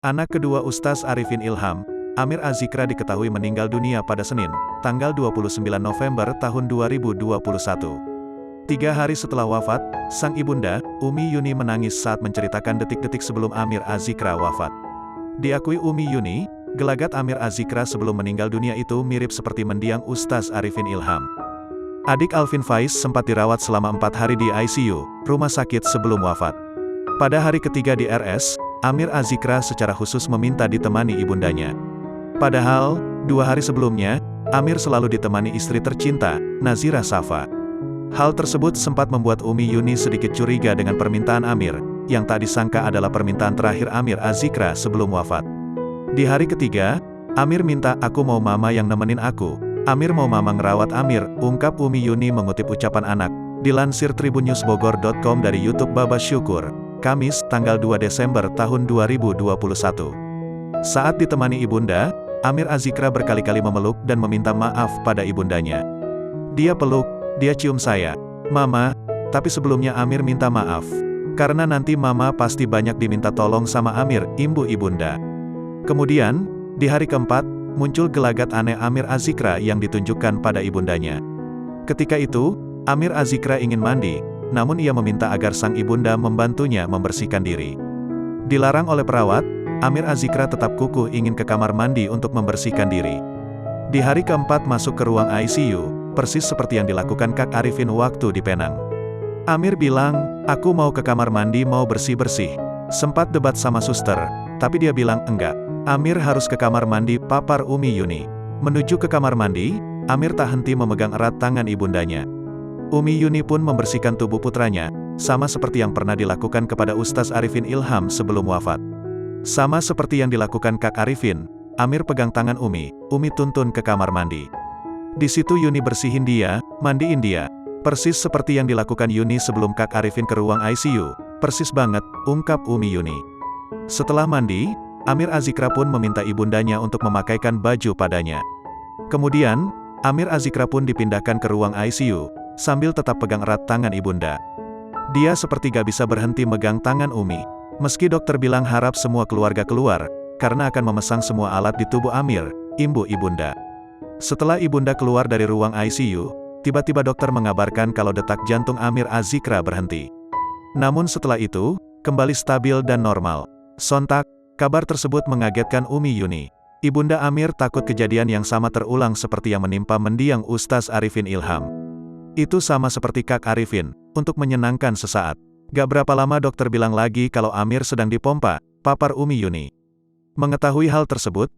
Anak kedua Ustaz Arifin Ilham, Amir Azikra diketahui meninggal dunia pada Senin, tanggal 29 November tahun 2021. 3 hari setelah wafat, sang ibunda, Umi Yuni menangis saat menceritakan detik-detik sebelum Amir Azikra wafat. Diakui Umi Yuni, gelagat Amir Azikra sebelum meninggal dunia itu mirip seperti mendiang Ustaz Arifin Ilham. Adik Alvin Faiz sempat dirawat selama 4 hari di ICU, rumah sakit sebelum wafat. Pada hari ketiga di RS, Amir Azikra secara khusus meminta ditemani ibundanya. Padahal, 2 hari sebelumnya, Amir selalu ditemani istri tercinta, Nazira Safa. Hal tersebut sempat membuat Umi Yuni sedikit curiga dengan permintaan Amir, yang tak disangka adalah permintaan terakhir Amir Azikra sebelum wafat. Di hari ketiga, Amir minta, "Aku mau mama yang nemenin aku. Amir mau mama ngerawat Amir," ungkap Umi Yuni mengutip ucapan anak. Dilansir tribunnewsbogor.com dari YouTube Baba Syukur, Kamis, tanggal 2 Desember tahun 2021. Saat ditemani ibunda, Amir Azikra berkali-kali memeluk dan meminta maaf pada ibundanya. "Dia peluk, dia cium saya, Mama, tapi sebelumnya Amir minta maaf. Karena nanti Mama pasti banyak diminta tolong sama Amir," imbu ibunda. Kemudian, di hari keempat, muncul gelagat aneh Amir Azikra yang ditunjukkan pada ibundanya. Ketika itu, Amir Azikra ingin mandi, namun ia meminta agar sang ibunda membantunya membersihkan diri. Dilarang oleh perawat, Amir Azikra tetap kukuh ingin ke kamar mandi untuk membersihkan diri. Di hari keempat masuk ke ruang ICU, persis seperti yang dilakukan Kak Arifin waktu di Penang. Amir bilang, "Aku mau ke kamar mandi, mau bersih-bersih." Sempat debat sama suster, tapi dia bilang enggak. Amir harus ke kamar mandi, papar Umi Yuni. Menuju ke kamar mandi, Amir tak henti memegang erat tangan ibundanya. Umi Yuni pun membersihkan tubuh putranya, sama seperti yang pernah dilakukan kepada Ustaz Arifin Ilham sebelum wafat. Sama seperti yang dilakukan Kak Arifin, Amir pegang tangan Umi tuntun ke kamar mandi. Di situ Yuni bersihin dia, mandiin dia. Persis seperti yang dilakukan Yuni sebelum Kak Arifin ke ruang ICU, persis banget, ungkap Umi Yuni. Setelah mandi, Amir Azikra pun meminta ibundanya untuk memakaikan baju padanya. Kemudian, Amir Azikra pun dipindahkan ke ruang ICU, sambil tetap pegang erat tangan ibunda. Dia seperti gak bisa berhenti megang tangan Umi. Meski dokter bilang harap semua keluarga keluar, karena akan memasang semua alat di tubuh Amir, imbu ibunda. Setelah ibunda keluar dari ruang ICU, tiba-tiba dokter mengabarkan kalau detak jantung Amir Azikra berhenti. Namun setelah itu, kembali stabil dan normal. Sontak, kabar tersebut mengagetkan Umi Yuni. Ibunda Amir takut kejadian yang sama terulang seperti yang menimpa mendiang Ustaz Arifin Ilham. Itu sama seperti Kak Arifin, untuk menyenangkan sesaat. Gak berapa lama dokter bilang lagi kalau Amir sedang dipompa, papar Umi Yuni. Mengetahui hal tersebut,